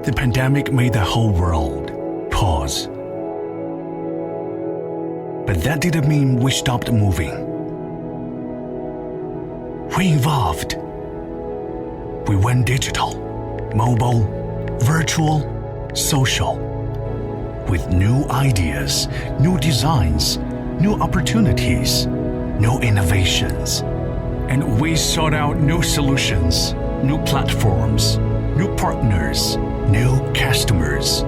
The pandemic made the whole world pause. But that didn't mean we stopped moving. We evolved. We went digital, mobile, virtual, social. With new ideas, new designs, new opportunities, new innovations. And we sought out new solutions, new platforms, new partners, new customers.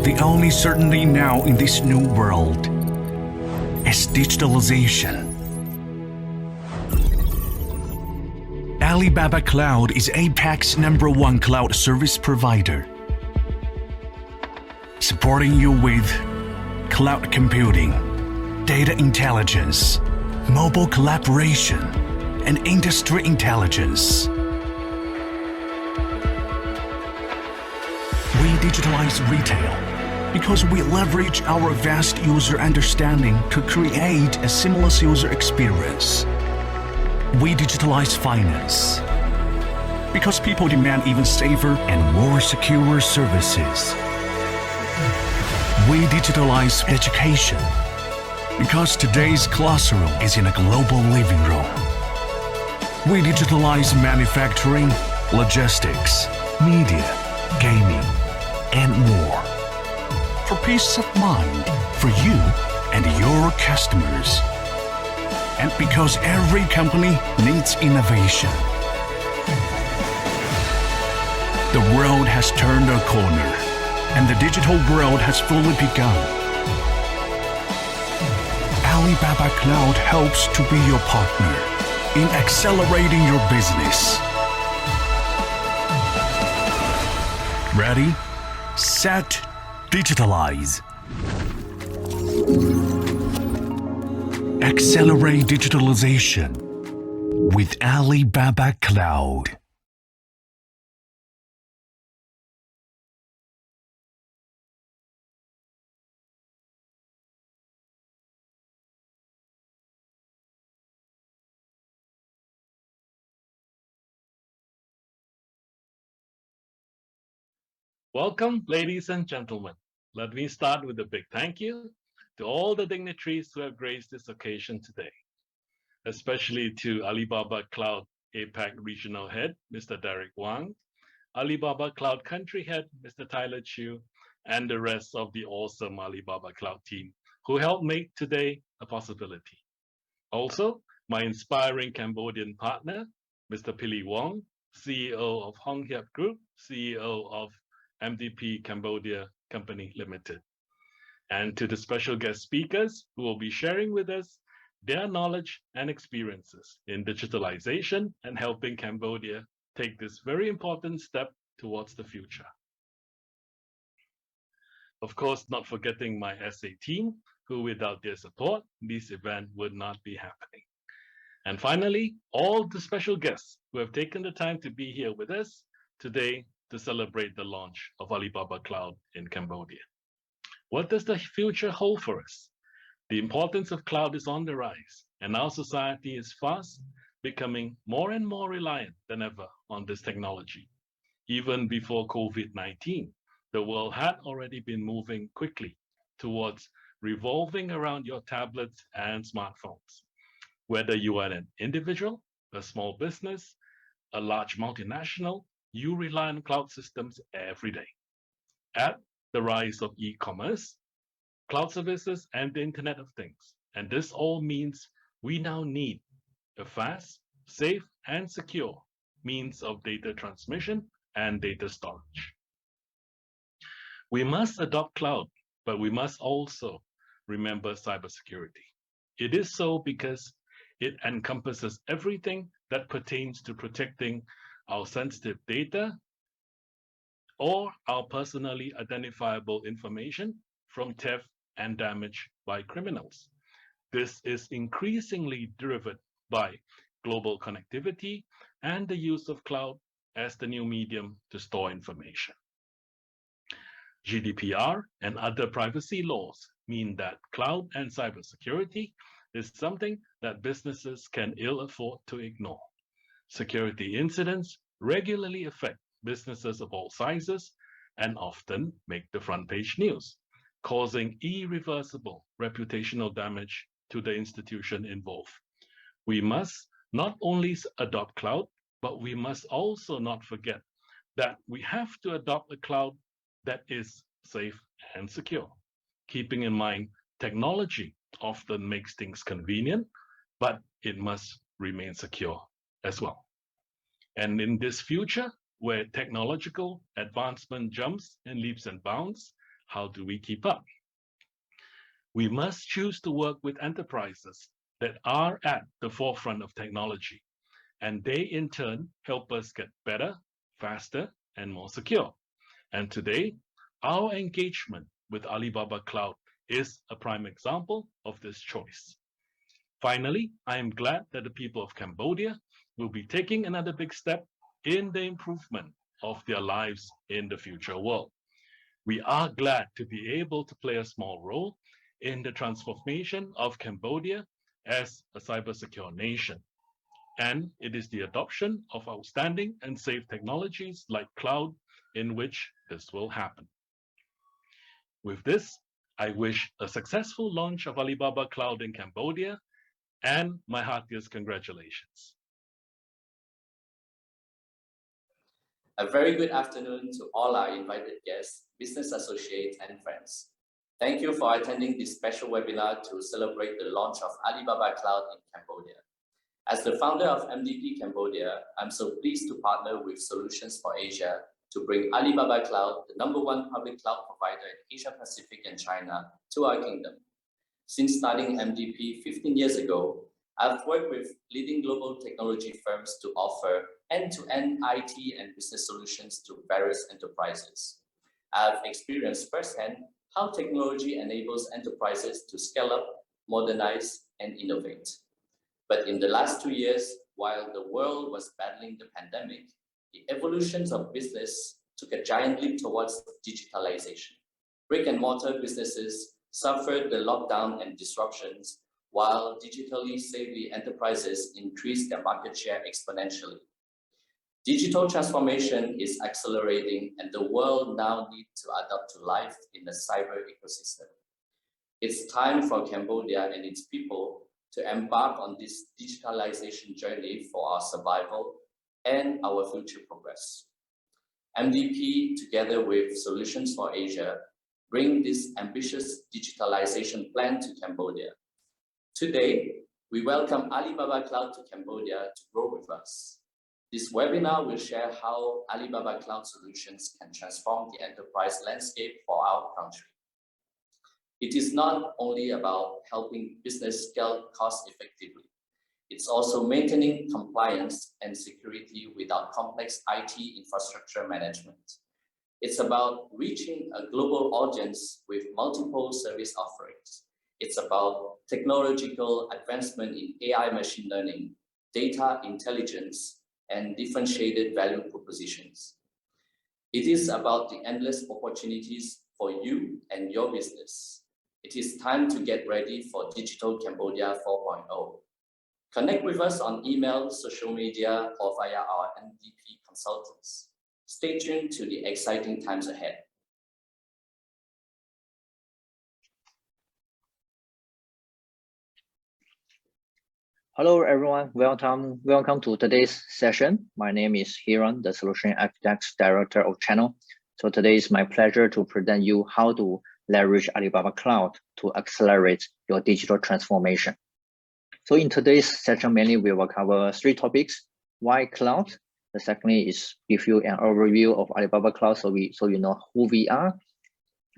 The only certainty now in this new world is digitalisation. Alibaba Cloud is APAC's #1 cloud service provider, supporting you with cloud computing, data intelligence, mobile collaboration, and industry intelligence. We digitalize retail because we leverage our vast user understanding to create a seamless user experience. We digitalize finance because people demand even safer and more secure services. We digitalize education because today's classroom is in a global living room. We digitalize manufacturing, logistics, media, gaming, and more. For peace of mind for you and your customers. And because every company needs innovation. The world has turned a corner, and the digital world has fully begun. Alibaba Cloud helps to be your partner in accelerating your business. Ready, set, digitalize. Accelerate digitalization with Alibaba Cloud. Welcome, ladies and gentlemen. Let me start with a big thank you to all the dignitaries who have graced this occasion today, especially to Alibaba Cloud APAC Regional Head, Mr. Derek Wang, Alibaba Cloud Country Head, Mr. Tyler Chu, and the rest of the awesome Alibaba Cloud team who helped make today a possibility. Also, my inspiring Cambodian partner, Mr. Pili Wong, CEO of Hong Hiep Group, CEO of MDP Cambodia Company Limited. And to the special guest speakers who will be sharing with us their knowledge and experiences in digitalization and helping Cambodia take this very important step towards the future. Of course, not forgetting my SA team, who without their support, this event would not be happening. And finally, all the special guests who have taken the time to be here with us today to celebrate the launch of Alibaba Cloud in Cambodia. What does the future hold for us? The importance of cloud is on the rise, and our society is fast becoming more and more reliant than ever on this technology. Even before COVID-19, the world had already been moving quickly towards revolving around your tablets and smartphones. Whether you are an individual, a small business, a large multinational, you rely on cloud systems every day. Add the rise of e-commerce, cloud services, and the Internet of Things. And this all means we now need a fast, safe, and secure means of data transmission and data storage. We must adopt cloud, but we must also remember cybersecurity. It is so because it encompasses everything that pertains to protecting our sensitive data or our personally identifiable information from theft and damage by criminals. This is increasingly driven by global connectivity and the use of cloud as the new medium to store information. GDPR and other privacy laws mean that cloud and cybersecurity is something that businesses can ill afford to ignore. Security incidents regularly affect businesses of all sizes and often make the front page news, causing irreversible reputational damage to the institution involved. We must not only adopt cloud, but we must also not forget that we have to adopt a cloud that is safe and secure, keeping in mind technology often makes things convenient, but it must remain secure as well. And in this future, where technological advancement jumps in leaps and bounds, how do we keep up? We must choose to work with enterprises that are at the forefront of technology, and they in turn help us get better, faster, and more secure. And today, our engagement with Alibaba Cloud is a prime example of this choice. Finally, I am glad that the people of Cambodia will be taking another big step in the improvement of their lives in the future world. We are glad to be able to play a small role in the transformation of Cambodia as a cybersecure nation. And it is the adoption of outstanding and safe technologies like cloud in which this will happen. With this, I wish a successful launch of Alibaba Cloud in Cambodia and my heartiest congratulations. A very good afternoon to all our invited guests, business associates, and friends. Thank you for attending this special webinar to celebrate the launch of Alibaba Cloud in Cambodia. As the founder of MDP Cambodia, I'm so pleased to partner with Solutions for Asia to bring Alibaba Cloud, the #1 public cloud provider in Asia Pacific and China, to our kingdom. Since starting MDP 15 years ago, I've worked with leading global technology firms to offer end-to-end IT and business solutions to various enterprises. I've experienced firsthand how technology enables enterprises to scale up, modernize, and innovate. But in the last 2 years, while the world was battling the pandemic, the evolutions of business took a giant leap towards digitalisation. Brick-and-mortar businesses suffered the lockdown and disruptions, while digitally savvy enterprises increased their market share exponentially. Digital transformation is accelerating, and the world now needs to adapt to life in the cyber ecosystem. It's time for Cambodia and its people to embark on this digitalization journey for our survival and our future progress. MDP, together with Solutions for Asia, bring this ambitious digitalization plan to Cambodia. Today, we welcome Alibaba Cloud to Cambodia to grow with us. This webinar will share how Alibaba Cloud solutions can transform the enterprise landscape for our country. It is not only about helping business scale cost effectively. It's also maintaining compliance and security without complex IT infrastructure management. It's about reaching a global audience with multiple service offerings. It's about technological advancement in AI machine learning, data intelligence, and differentiated value propositions. It is about the endless opportunities for you and your business. It is time to get ready for Digital Cambodia 4.0. Connect with us on email, social media, or via our MDP consultants. Stay tuned to the exciting times ahead. Hello everyone, welcome to today's session. My name is Hiran, the Solution Architects Director of Channel. So today is my pleasure to present you how to leverage Alibaba Cloud to accelerate your digital transformation. So in today's session, mainly we will cover 3 topics. Why cloud? The second is give you an overview of Alibaba Cloud so you know who we are.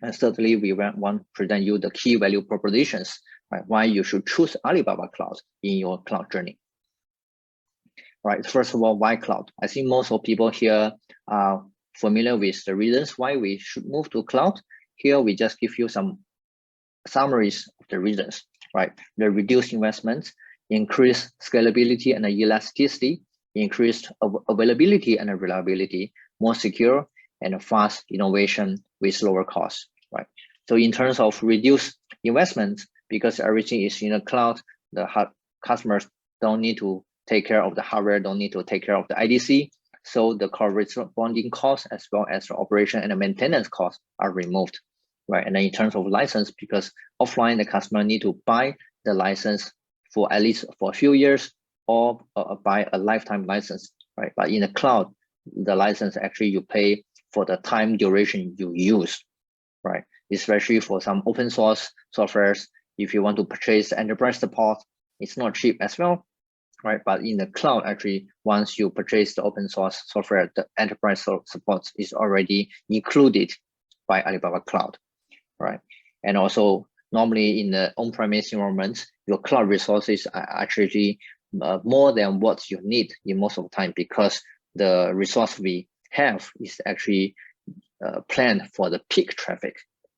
And thirdly, we want to present you the key value propositions, right? Why you should choose Alibaba Cloud in your cloud journey. Right, first of all, why cloud? I think most of people here are familiar with the reasons why we should move to cloud. Here, we just give you some summaries of the reasons, right? The reduced investments, increased scalability and elasticity, increased availability and reliability, more secure and fast innovation with lower costs, right? So in terms of reduced investment, because everything is in the cloud, the customers don't need to take care of the hardware, don't need to take care of the IDC. So the corresponding costs as well as the operation and the maintenance costs are removed, right? And then in terms of license, because offline, the customer need to buy the license for at least for a few years or buy a lifetime license, right? But in the cloud, the license actually you pay for the time duration you use, right? Especially for some open source softwares, if you want to purchase enterprise support, it's not cheap as well, right? But in the cloud, actually, once you purchase the open source software, the enterprise support is already included by Alibaba Cloud, right? And also, normally in the on-premise environment, your cloud resources are actually more than what you need in most of the time, because the resource we have is actually planned for the peak traffic,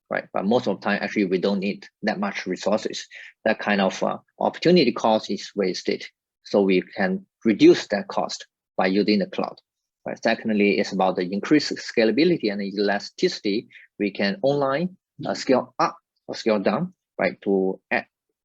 right? But most of the time, actually, we don't need that much resources. That kind of opportunity cost is wasted. So we can reduce that cost by using the cloud. Right. Secondly, it's about the increased scalability and elasticity. We can online scale up or scale down, right? To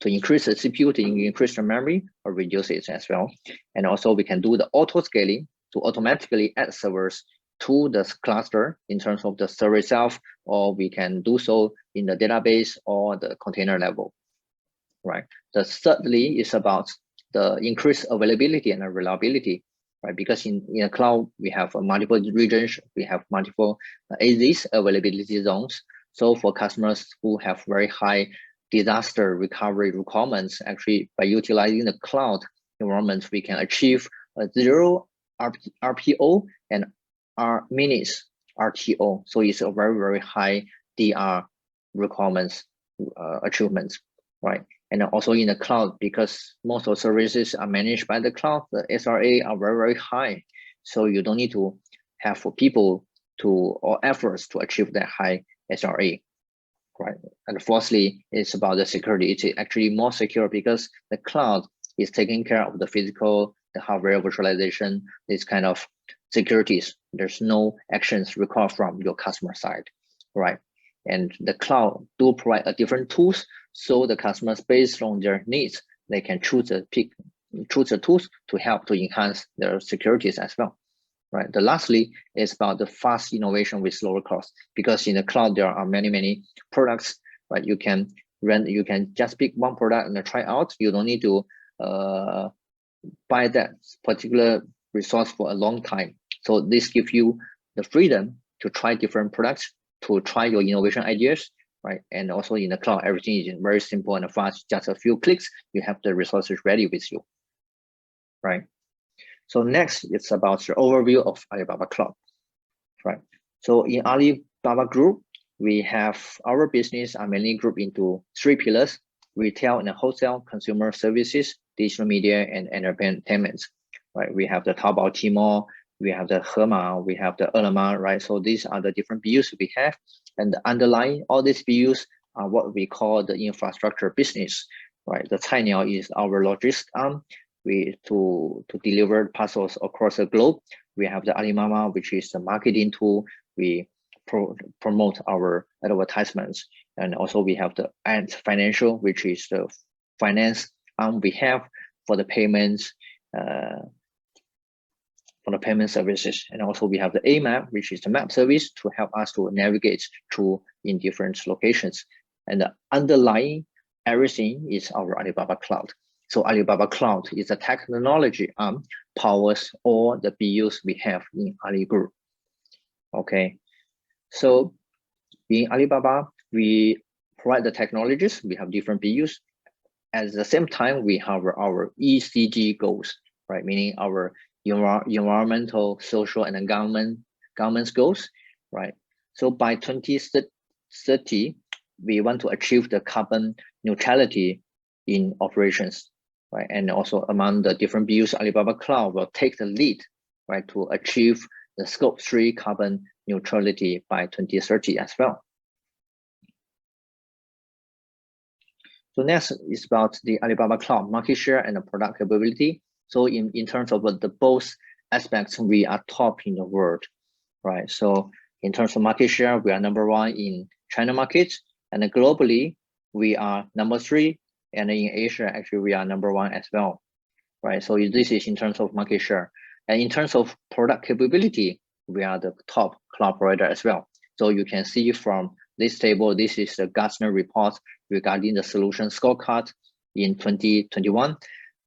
increase the CPU, to increase the memory, or reduce it as well. And also we can do the auto scaling to automatically add servers to the cluster in terms of the server itself, or we can do so in the database or the container level, right? The thirdly is about the increased availability and reliability, right? Because in a cloud, we have multiple regions, we have multiple AZs, availability zones. So for customers who have very high disaster recovery requirements, actually by utilizing the cloud environment, we can achieve a 0 RPO and minutes RTO. So it's a very, very high DR requirements achievements, right? And also in the cloud, because most of the services are managed by the cloud, the SRA are very, very high. So you don't need to have people or efforts to achieve that high SRA, right? And fourthly, it's about the security. It's actually more secure because the cloud is taking care of the physical, the hardware virtualization, this kind of securities. There's no actions required from your customer side, right? And the cloud do provide a different tools, so the customers, based on their needs, they can choose the tools to help to enhance their securities as well, right? The lastly is about the fast innovation with lower cost, because in the cloud there are many products, right? You can just pick one product and try out. You don't need to buy that particular resource for a long time. So this gives you the freedom to try different products, to try your innovation ideas, right? And also in the cloud, everything is very simple and fast. Just a few clicks, you have the resources ready with you, right? So next, it's about the overview of Alibaba Cloud, right? So in Alibaba Group, we have our business are mainly grouped into 3 pillars: retail and wholesale, consumer services, digital media, and entertainment, right? We have the Taobao, Tmall, we have the Hema, we have the Ele.me, right? So these are the different BUs we have, and underlying all these BUs are what we call the infrastructure business, right? The Cainiao is our logistics arm. To deliver parcels across the globe. We have the Alimama, which is the marketing tool. We promote our advertisements, and also we have the Ant Financial, which is the finance arm we have for the payments. For the payment services, and also we have the A-Map, which is the map service to help us to navigate through in different locations. And the underlying everything is our Alibaba Cloud. So Alibaba Cloud is a technology arm, powers all the BUs we have in Ali Group. Okay, so in Alibaba, we provide the technologies. We have different BUs. At the same time, we have our ECG goals, right? Meaning our environmental, social, and governance goals, right? So by 2030, we want to achieve the carbon neutrality in operations, right? And also among the different BUs, Alibaba Cloud will take the lead, right, to achieve the Scope 3 carbon neutrality by 2030 as well. So next is about the Alibaba Cloud market share and the product capability. So in terms of the both aspects, we are top in the world, right? So in terms of market share, we are #1 in China market, and globally, we are #3. And in Asia, actually, we are #1 as well. right? So this is in terms of market share. And in terms of product capability, we are the top cloud provider as well. So you can see from this table, this is the Gartner report regarding the solution scorecard in 2021.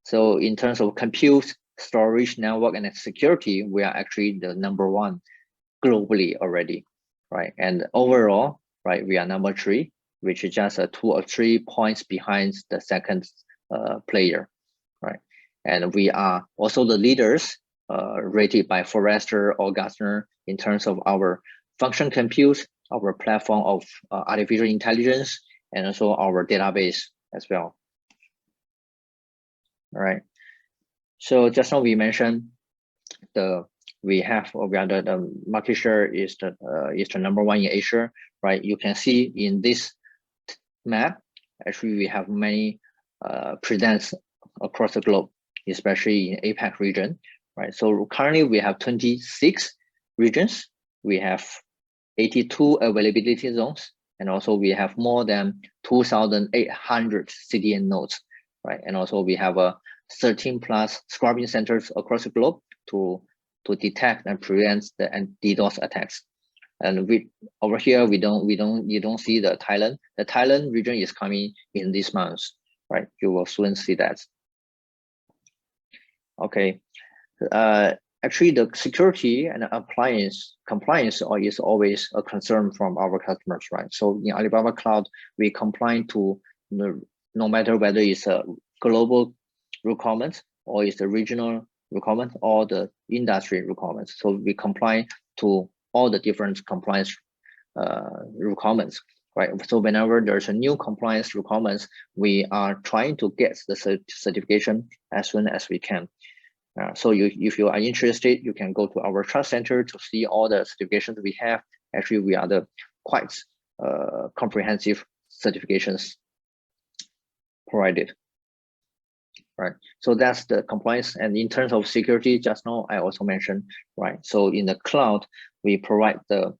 So in terms of compute, storage, network, and security, we are actually the #1 globally already, right? And overall, right, we are #3, which is just 2 or 3 points behind the second player, right? And we are also the leaders rated by Forrester or Gartner in terms of our function compute, our platform of artificial intelligence, and also our database as well. All right. So just now we mentioned the market share is the #1 in Asia, right? You can see in this map, actually we have many presence across the globe, especially in APAC region, right? So currently we have 26 regions, we have 82 availability zones, and also we have more than 2,800 CDN nodes, right? And also we have 13 plus scrubbing centers across the globe to detect and prevent the DDoS attacks. And over here you don't see the Thailand. The Thailand region is coming in this month, right? You will soon see that. Okay. Actually, the security and compliance is always a concern from our customers, right? So in Alibaba Cloud, we comply to no matter whether it's a global requirement or it's a regional requirement or the industry requirements. So we comply to all the different compliance requirements, right? So whenever there's a new compliance requirements, we are trying to get the certification as soon as we can. So if you are interested, you can go to our trust center to see all the certifications we have. Actually, we are the quite comprehensive certifications provided. Right, so that's the compliance. And in terms of security, just now I also mentioned, right? So in the cloud, we provide the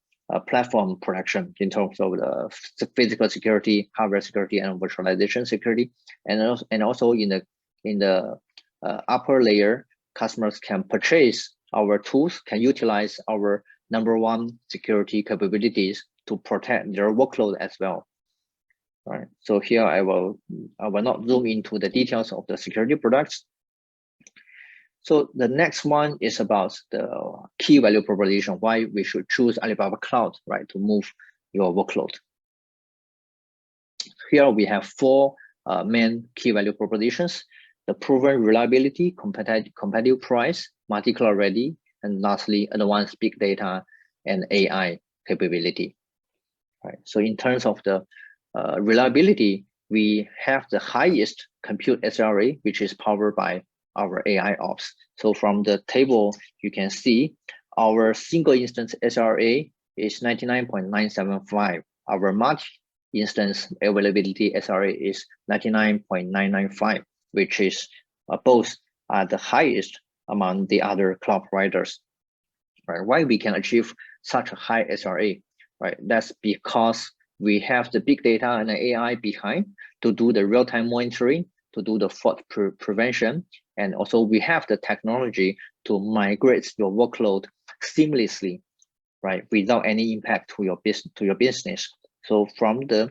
platform protection in terms of the physical security, hardware security, and virtualization security. And also in the upper layer, customers can purchase our tools, can utilize our #1 security capabilities to protect their workload as well. Right. So here I will not zoom into the details of the security products. So the next one is about the key value proposition, why we should choose Alibaba Cloud, right, to move your workload. Here we have 4 main key value propositions: the proven reliability, competitive price, multi-cloud ready, and lastly, advanced big data and AI capability. Right. So in terms of the reliability, we have the highest compute SLA, which is powered by our AI ops. So from the table, you can see our single instance SLA is 99.975. Our multi-instance availability SLA is 99.995, which is both are the highest among the other cloud providers. Right? Why we can achieve such a high SLA? Right? That's because we have the big data and the AI behind to do the real-time monitoring, to do the fault prevention, and also we have the technology to migrate your workload seamlessly, right, without any impact to your business. So from the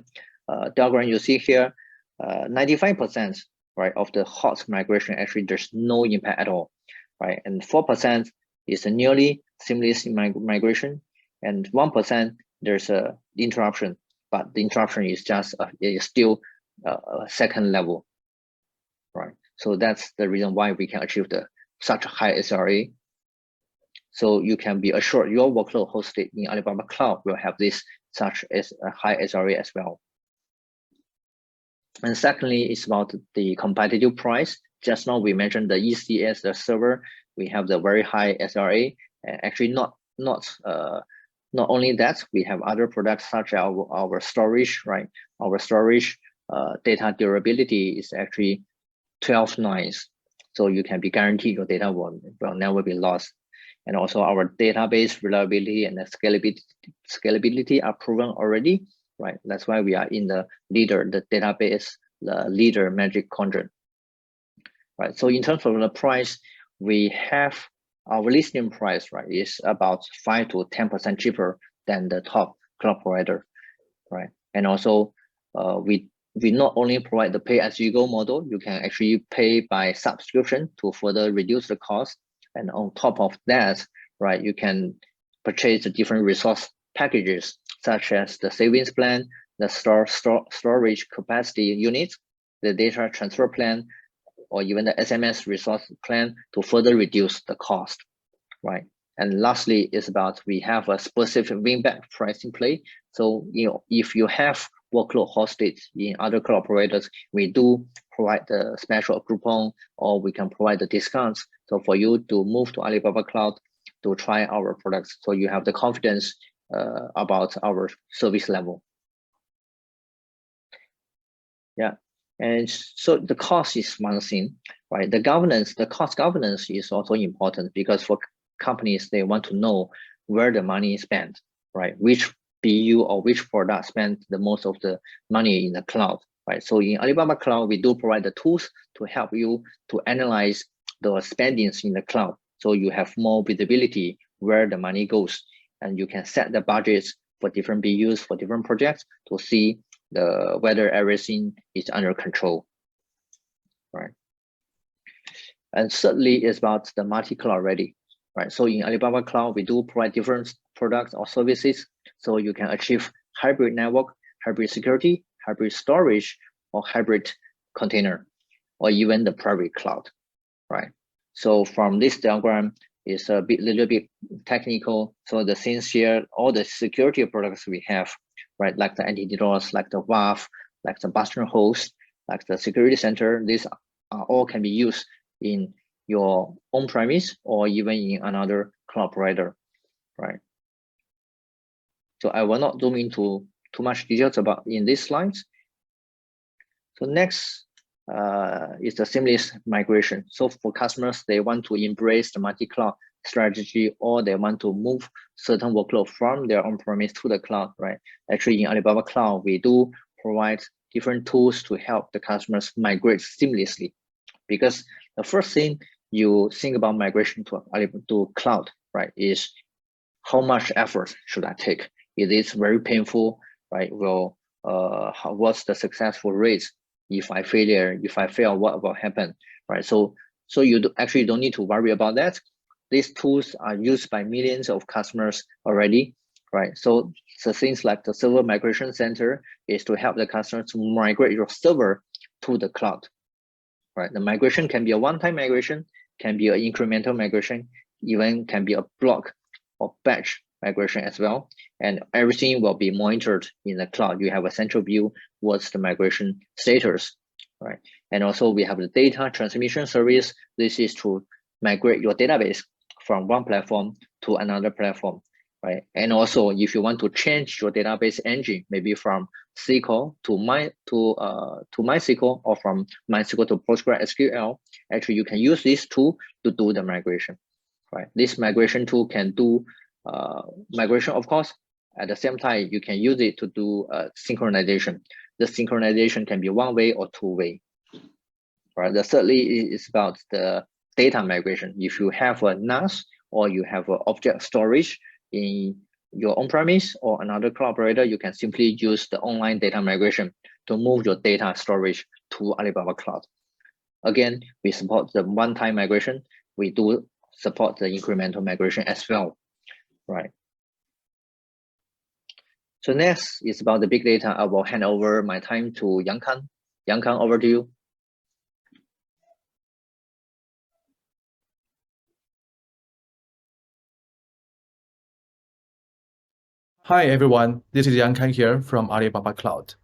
diagram you see here, 95%, right, of the hot migration, actually there's no impact at all, right, and 4% is a nearly seamless migration, and 1% there's a interruption. But the interruption is just is still a second level, right? So that's the reason why we can achieve such a high SLA. So you can be assured your workload hosted in Alibaba Cloud will have such as a high SLA as well. And secondly, it's about the competitive price. Just now we mentioned the ECS, the server, we have the very high SLA. And actually not only that, we have other products such as our storage, right? Our storage data durability is actually 12 nines. So you can be guaranteed your data will never be lost. And also our database reliability and the scalability are proven already, right? That's why we are in the database leader Magic Quadrant. right? So in terms of the price, we have our listing price, right, is about 5 to 10% cheaper than the top cloud provider, right? And also, we not only provide the pay-as-you-go model, you can actually pay by subscription to further reduce the cost. And on top of that, right, you can purchase the different resource packages, such as the savings plan, the storage capacity unit, the data transfer plan, or even the SMS resource plan to further reduce the cost, right? And lastly, is about we have a specific win-back pricing play. So, if you have workload hosted in other cloud providers, we do provide the special coupon, or we can provide the discounts. So for you to move to Alibaba Cloud to try our products, so you have the confidence about our service level. Yeah. And so the cost is one thing, right? The cost governance is also important, because for companies, they want to know where the money is spent, right? Which BU or which product spent the most of the money in the cloud, right? So in Alibaba Cloud, we do provide the tools to help you to analyze the spendings in the cloud. So you have more visibility where the money goes, and you can set the budgets for different BUs, for different projects, to see whether everything is under control, right? And thirdly is about the multi-cloud ready, right? So in Alibaba Cloud, we do provide different products or services, so you can achieve hybrid network, hybrid security, hybrid storage, or hybrid container, or even the private cloud, right? So from this diagram, is a little bit technical. So the things here, all the security products we have, right, like the anti-DDoS, like the WAF, like the Bastion host, like the security center, these are all can be used in your on-premise or even in another cloud provider, right? So I will not zoom into too much details about in these slides. So next is the seamless migration. So for customers, they want to embrace the multi-cloud strategy, or they want to move certain workload from their on-premise to the cloud, right? Actually, in Alibaba Cloud, we do provide different tools to help the customers migrate seamlessly. Because the first thing you think about migration to cloud, right, is how much effort should I take? It is very painful, right? Well, what's the successful rate? If I fail, what will happen, right? So you actually don't need to worry about that. These tools are used by millions of customers already, right? So things like the server migration center is to help the customer to migrate your server to the cloud, right? The migration can be a one-time migration, can be an incremental migration, even can be a block or batch migration as well. And everything will be monitored in the cloud. You have a central view, what's the migration status, right? And also we have the data transmission service. This is to migrate your database from one platform to another platform, right? And also if you want to change your database engine, maybe from SQL to MySQL, or from MySQL to PostgreSQL, actually you can use this tool to do the migration, right? This migration tool can do migration, of course. At the same time, you can use it to do synchronization. The synchronization can be one-way or two-way, right? The thirdly is about the data migration. If you have a NAS or you have an object storage in your on-premise or another cloud operator, you can simply use the online data migration to move your data storage to Alibaba Cloud. Again, we support the one-time migration. We do support the incremental migration as well, right? So next is about the big data. I will hand over my time to Yang Kan. Yang Kan, over to you. Hi everyone, this is Yang Kan here from Alibaba Cloud.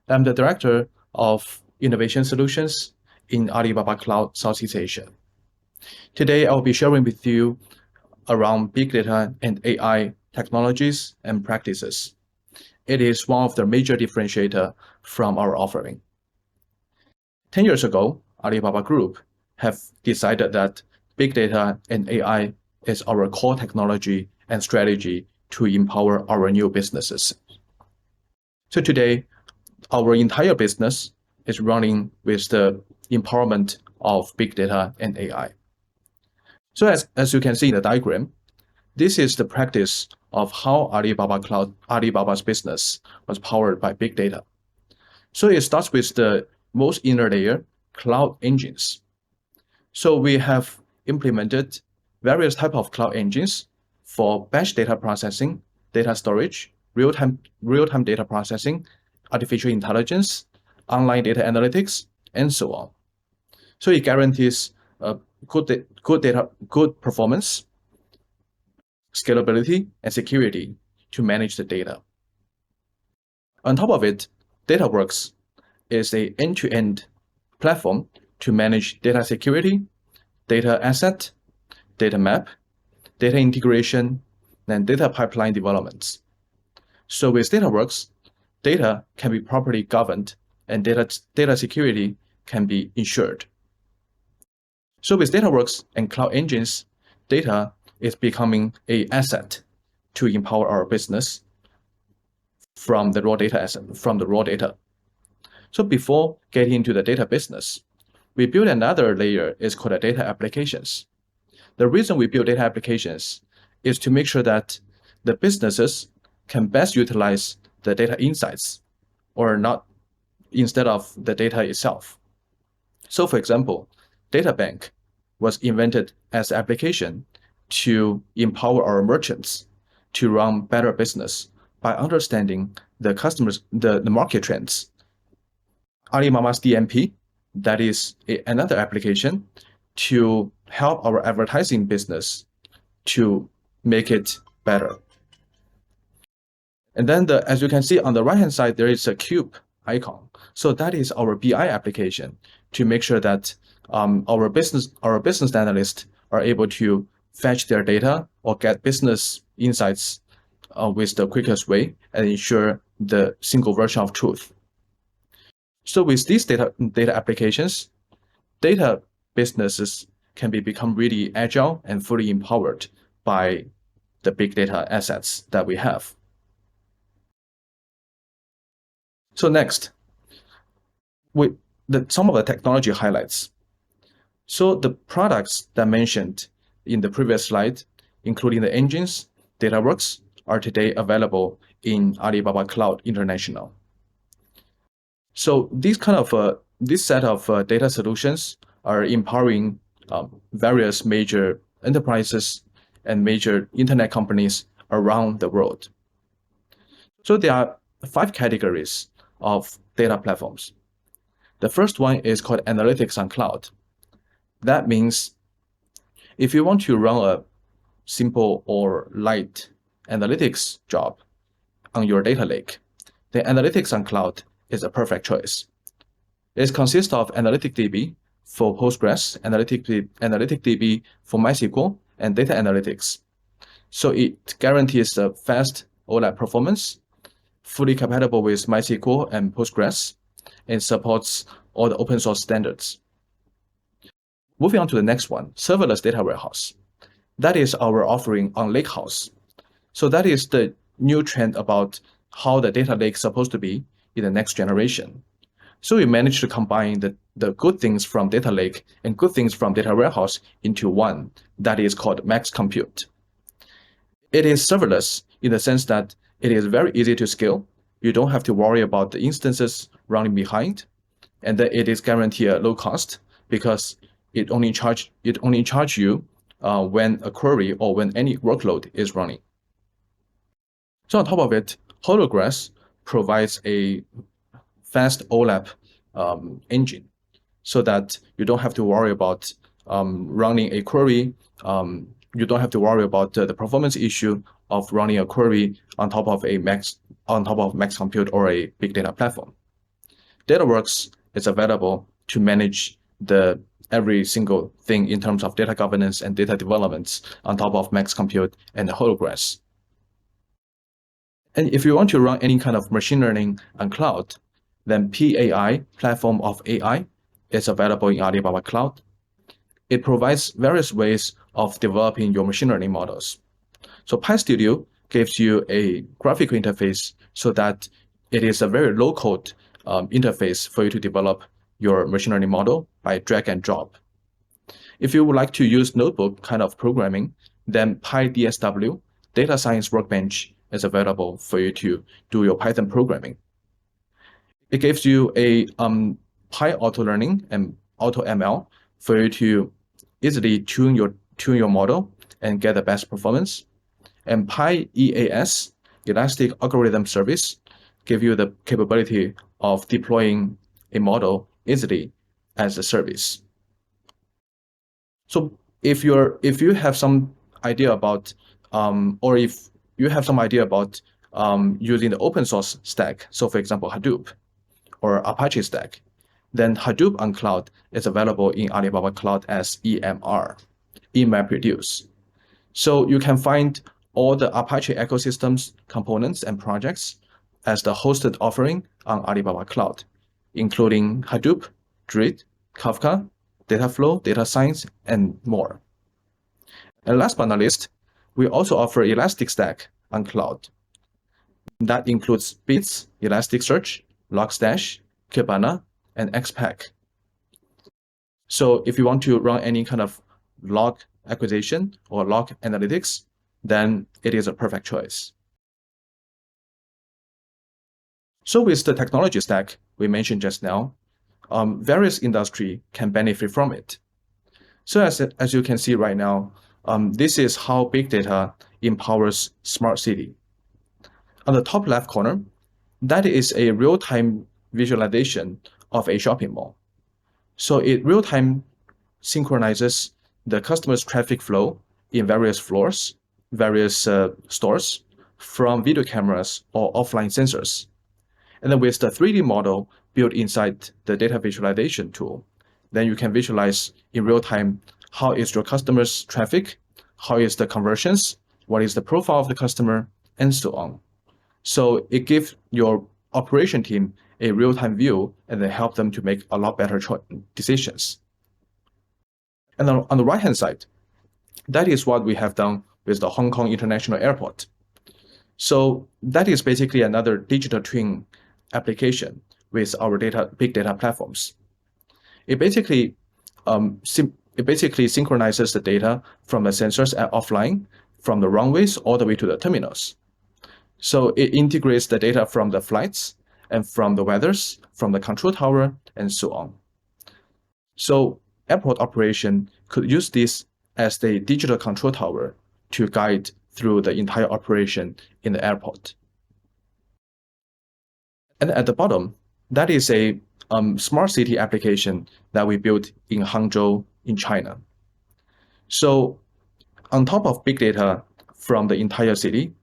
I'm the Director of Innovation Solutions in Alibaba Cloud Southeast Asia. Today I'll be sharing with you around big data and AI technologies and practices. It is one of the major differentiators from our offering. 10 years ago, Alibaba Group have decided that big data and AI is our core technology and strategy to empower our new businesses. So today, our entire business is running with the empowerment of big data and AI. So as you can see in the diagram, this is the practice of how Alibaba's business was powered by big data. So it starts with the most inner layer, cloud engines. So we have implemented various types of cloud engines for batch data processing, data storage, real-time data processing, artificial intelligence, online data analytics, and so on. So it guarantees good performance, scalability, and security to manage the data. On top of it, DataWorks is an end-to-end platform to manage data security, data asset, data map, data integration, and data pipeline developments. So with DataWorks, data can be properly governed and data security can be ensured. So with DataWorks and cloud engines, data is becoming an asset to empower our business from the raw data. So before getting into the data business, we built another layer, it's called data applications. The reason we build data applications is to make sure that the businesses can best utilize the data insights or not instead of the data itself. So for example, Data Bank was invented as an application to empower our merchants to run better business by understanding the customers, the market trends. Alibaba's DMP, that is another application to help our advertising business to make it better. And then as you can see on the right-hand side, there is a cube icon. So that is our BI application to make sure that our business analysts are able to fetch their data or get business insights with the quickest way and ensure the single version of truth. So with these data applications, data businesses can become really agile and fully empowered by the big data assets that we have. So next, some of the technology highlights. So the products that mentioned in the previous slide, including the engines, DataWorks, are today available in Alibaba Cloud International. So this set of data solutions are empowering various major enterprises and major internet companies around the world. So there are 5 categories of data platforms. The first one is called analytics on cloud. That means if you want to run a simple or light analytics job on your data lake, then analytics on cloud is a perfect choice. It consists of AnalyticDB for Postgres, AnalyticDB for MySQL, and data analytics. So it guarantees a fast OLAP performance, fully compatible with MySQL and Postgres, and supports all the open source standards. Moving on to the next one, serverless data warehouse. That is our offering on Lakehouse. So that is the new trend about how the data lake is supposed to be in the next generation. So we managed to combine the good things from data lake and good things from data warehouse into one that is called Max Compute. It is serverless in the sense that it is very easy to scale. You don't have to worry about the instances running behind, and that it is guaranteed a low cost because it only charge you when a query or when any workload is running. So on top of it, Holograph provides a fast OLAP engine so that you don't have to worry about running a query. You don't have to worry about the performance issue of running a query on top of Max Compute or a big data platform. DataWorks is available to manage every single thing in terms of data governance and data developments on top of Max Compute and Holograph. And if you want to run any kind of machine learning on cloud, then PAI, Platform of AI, is available in Alibaba Cloud. It provides various ways of developing your machine learning models. So PyStudio gives you a graphical interface so that it is a very low-code interface for you to develop your machine learning model by drag and drop. If you would like to use notebook kind of programming, then PyDSW, Data Science Workbench, is available for you to do your Python programming. It gives you a PyAuto Learning and AutoML for you to easily tune your model and get the best performance. And PyEAS, Elastic Algorithm Service, give you the capability of deploying a model easily as a service. So if you have some idea about or if you have some idea about using the open source stack, so for example Hadoop or Apache stack, then Hadoop on cloud is available in Alibaba Cloud as EMR, eMapReduce. So you can find all the Apache ecosystems, components, and projects as the hosted offering on Alibaba Cloud, including Hadoop, Druid, Kafka, Dataflow, Data Science, and more. And last but not least, we also offer Elasticstack on cloud. That includes Bits, Elasticsearch, Logstash, Kibana, and XPack. So if you want to run any kind of log acquisition or log analytics, then it is a perfect choice. So with the technology stack we mentioned just now, various industry can benefit from it. So as you can see right now, this is how big data empowers smart city. On the top left corner, that is a real-time visualization of a shopping mall. So it real-time synchronizes the customer's traffic flow in various floors, various stores from video cameras or offline sensors. And then with the 3D model built inside the data visualization tool, then you can visualize in real time how is your customer's traffic, how is the conversions, what is the profile of the customer, and so on. So it gives your operation team a real-time view and then help them to make a lot better decisions. And then on the right-hand side, that is what we have done with the Hong Kong International Airport. So that is basically another digital twin application with our big data platforms. It basically synchronizes the data from the sensors offline, from the runways all the way to the terminals. So it integrates the data from the flights and from the weathers, from the control tower, and so on. So airport operation could use this as the digital control tower to guide through the entire operation in the airport. And at the bottom, that is a smart city application that we built in Hangzhou in China. So on top of big data from the entire city,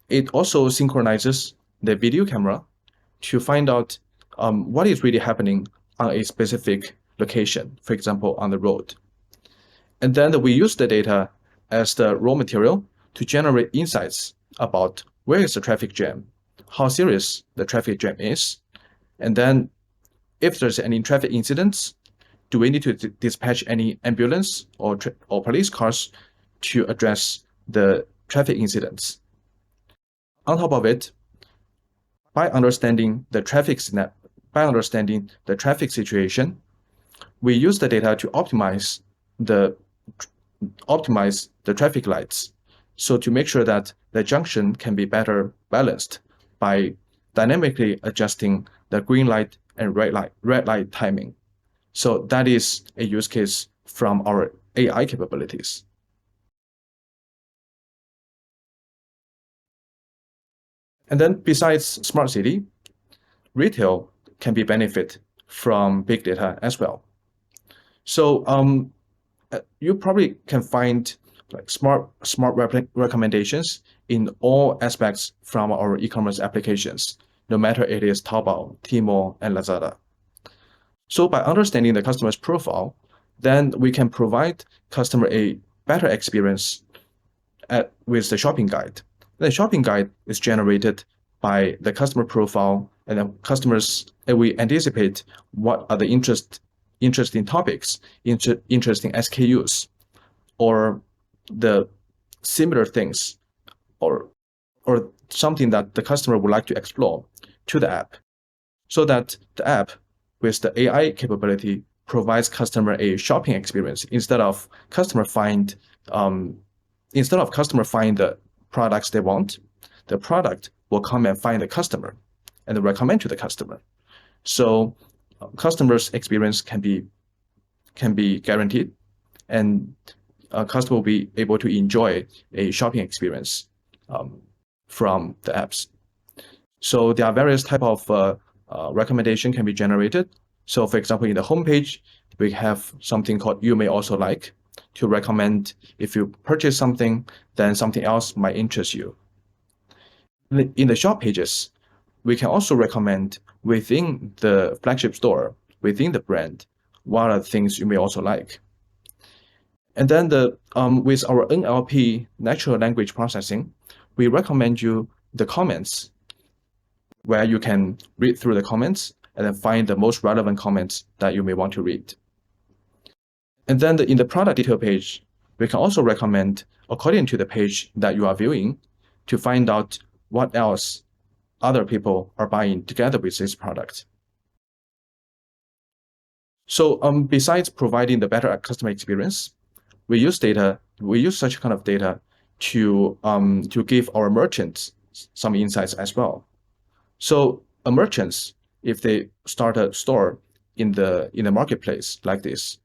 it also synchronizes the video camera to find out what is really happening on a specific location, for example, on the road. And then we use the data as the raw material to generate insights about where is the traffic jam, how serious the traffic jam is, and then if there's any traffic incidents, do we need to dispatch any ambulance or police cars to address the traffic incidents? On top of it, by understanding the traffic situation, we use the data to optimize the traffic lights, so to make sure that the junction can be better balanced by dynamically adjusting the green light and red light timing. So that is a use case from our AI capabilities. And then besides smart city, retail can be benefit from big data as well. So you probably can find like smart recommendations in all aspects from our e-commerce applications, no matter it is Taobao, Tmall, and Lazada. So by understanding the customer's profile, then we can provide customer a better experience with the shopping guide. The shopping guide is generated by the customer profile, and then we anticipate what are the interesting topics, interesting SKUs, or the similar things, or something that the customer would like to explore to the app, so that the app with the AI capability, provides customer a shopping experience instead of customer find the products they want. The product will come and find the customer and recommend to the customer. So customers' experience can be guaranteed, and a customer will be able to enjoy a shopping experience from the apps. So there are various type of recommendation can be generated. So for example, in the homepage, we have something called "You may also like" to recommend if you purchase something, then something else might interest you. In the shop pages, we can also recommend within the flagship store, within the brand, what are the things you may also like. And then with our NLP, natural language processing, we recommend you the comments, where you can read through the comments and then find the most relevant comments that you may want to read. And then in the product detail page, we can also recommend, according to the page that you are viewing, to find out what else other people are buying together with this product. So besides providing the better customer experience, we use such kind of data to give our merchants some insights as well. So merchants, if they start a store in the marketplace like this,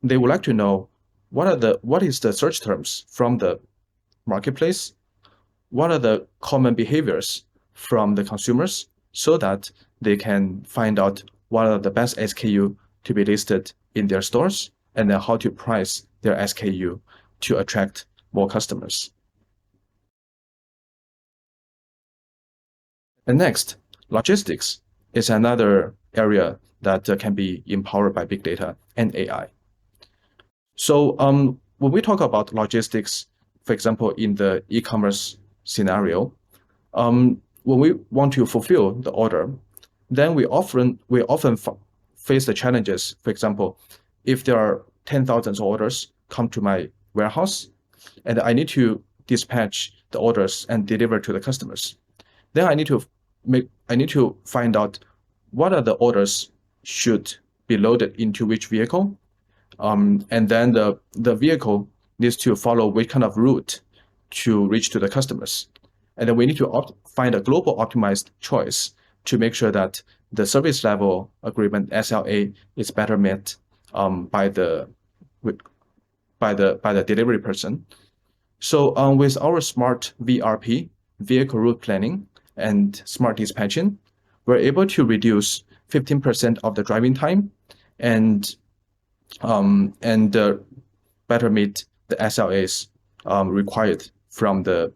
they would like to know what is the search terms from the marketplace, what are the common behaviors from the consumers, so that they can find out what are the best SKU to be listed in their stores, and then how to price their SKU to attract more customers. And next, logistics is another area that can be empowered by big data and AI. So when we talk about logistics, for example, in the e-commerce scenario, when we want to fulfill the order, then we often face the challenges. For example, if there are 10,000 orders come to my warehouse, and I need to dispatch the orders and deliver to the customers, then I need to find out what are the orders should be loaded into which vehicle, and then the vehicle needs to follow which kind of route to reach to the customers. And then we need to find a global optimized choice to make sure that the service level agreement SLA is better met by the delivery person. So with our smart VRP, vehicle route planning, and smart dispatching, we're able to reduce 15% of the driving time and better meet the SLAs required from the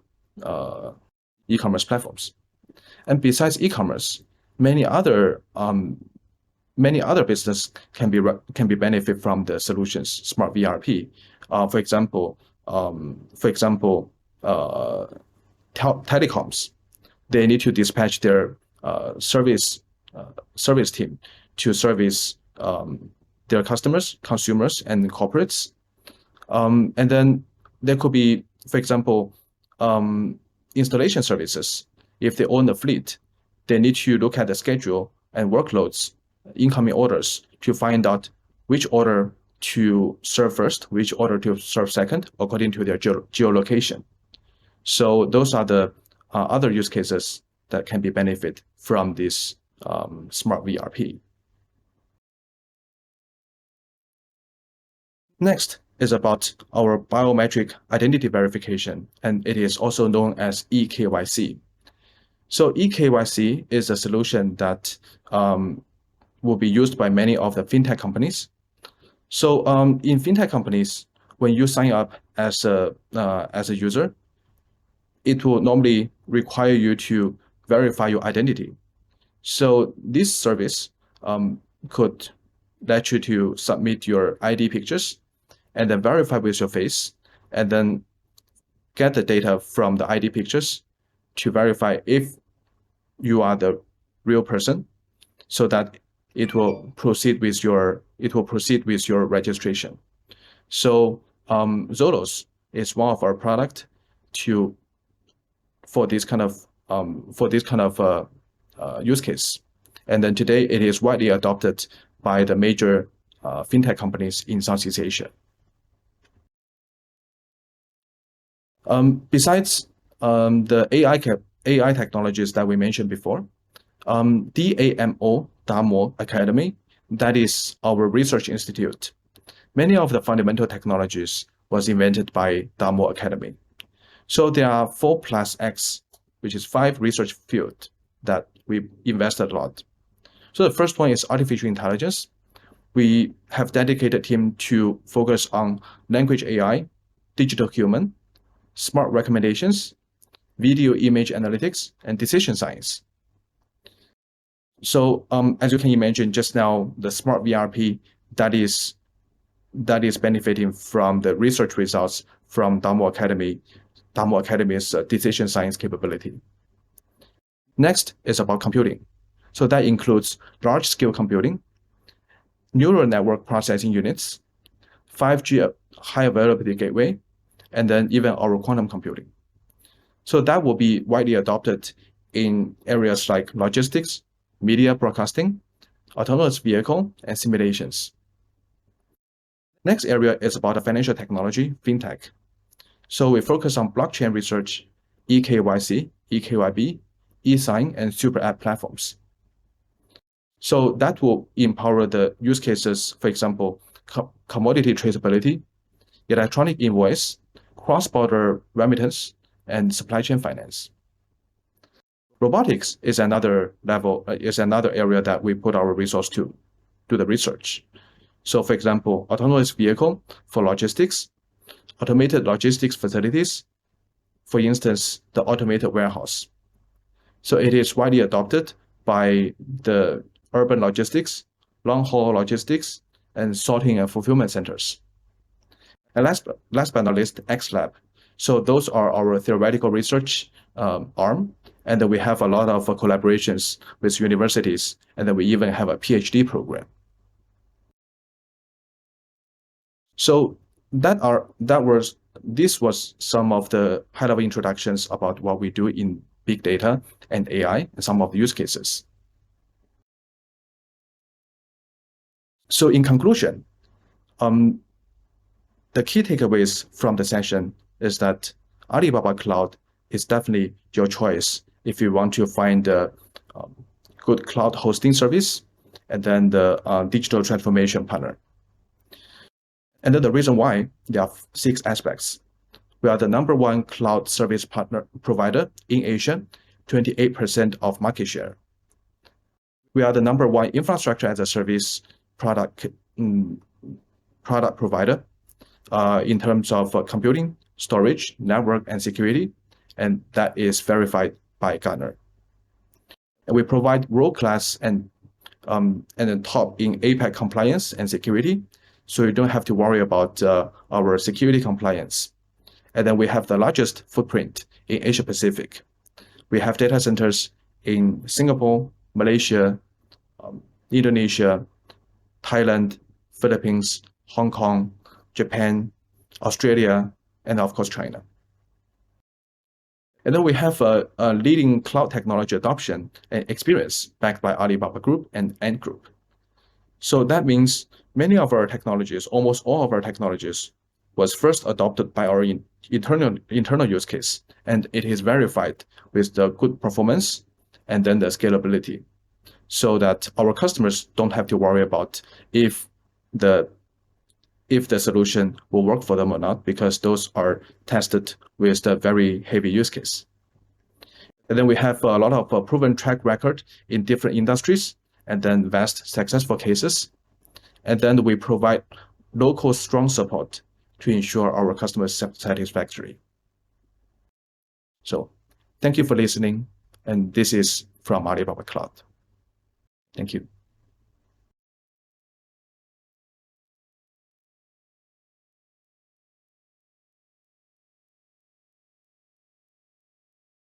e-commerce platforms. And besides e-commerce, many other business can be benefit from the solutions smart VRP. For example, telecoms, they need to dispatch their service team to service their customers, consumers, and corporates. And then there could be, for example, installation services. If they own a fleet, they need to look at the schedule and workloads, incoming orders, to find out which order to serve first, which order to serve second, according to their geolocation. So those are the other use cases that can be benefit from this smart VRP. Next is about our biometric identity verification, and it is also known as eKYC. So eKYC is a solution that will be used by many of the fintech companies. So in fintech companies, when you sign up as a user, it will normally require you to verify your identity. So this service could let you to submit your ID pictures and then verify with your face, and then get the data from the ID pictures to verify if you are the real person, so that it will proceed with your registration. So Zolos is one of our product for this kind of use case, And then today it is widely adopted by the major fintech companies in Southeast Asia. Besides the AI technologies that we mentioned before, DAMO Academy, that is our research institute. Many of the fundamental technologies was invented by DAMO Academy. So there are 4+X, which is 5 research fields that we invested a lot. So the first one is artificial intelligence. We have dedicated team to focus on language AI, digital human, smart recommendations, video image analytics, and decision science. So as you can imagine, just now the smart VRP that is benefiting from the research results from DAMO Academy's decision science capability. Next is about computing. So that includes large-scale computing, neural network processing units, 5G high availability gateway, and then even our quantum computing. So that will be widely adopted in areas like logistics, media broadcasting, autonomous vehicle, and simulations. Next area is about the financial technology, fintech. So we focus on blockchain research, eKYC, eKYB, eSign, and super app platforms. So that will empower the use cases, for example, commodity traceability, electronic invoice, cross-border remittance, and supply chain finance. Robotics is another area that we put our resource to do the research. So for example, autonomous vehicle for logistics, automated logistics facilities, for instance, the automated warehouse. So it is widely adopted by the urban logistics, long-haul logistics, and sorting and fulfillment centers. And last but not least, XLab. So those are our theoretical research arm, and then we have a lot of collaborations with universities, and then we even have a PhD program. So this was some of the high-level introductions about what we do in big data and AI and some of the use cases. So in conclusion, the key takeaways from the session is that Alibaba Cloud is definitely your choice if you want to find a good cloud hosting service and then the digital transformation partner. And then the reason why, there are 6 aspects. We are the #1 cloud service partner provider in Asia, 28% of market share. We are the #1 infrastructure as a service product provider in terms of computing, storage, network, and security, and that is verified by Gartner. And we provide world-class and then top in APAC compliance and security, so you don't have to worry about our security compliance. And then we have the largest footprint in Asia Pacific. We have data centers in Singapore, Malaysia, Indonesia, Thailand, Philippines, Hong Kong, Japan, Australia, and of course, China. And then we have a leading cloud technology adoption and experience backed by Alibaba Group and Ant Group. So that means many of our technologies, almost all of our technologies, was first adopted by our internal use case, and it is verified with the good performance and then the scalability, so that our customers don't have to worry about if the solution will work for them or not, because those are tested with the very heavy use case. And then we have a lot of proven track record in different industries, and then vast successful cases. And then we provide local strong support to ensure our customers satisfactory. So thank you for listening. And this is from Alibaba Cloud. Thank you.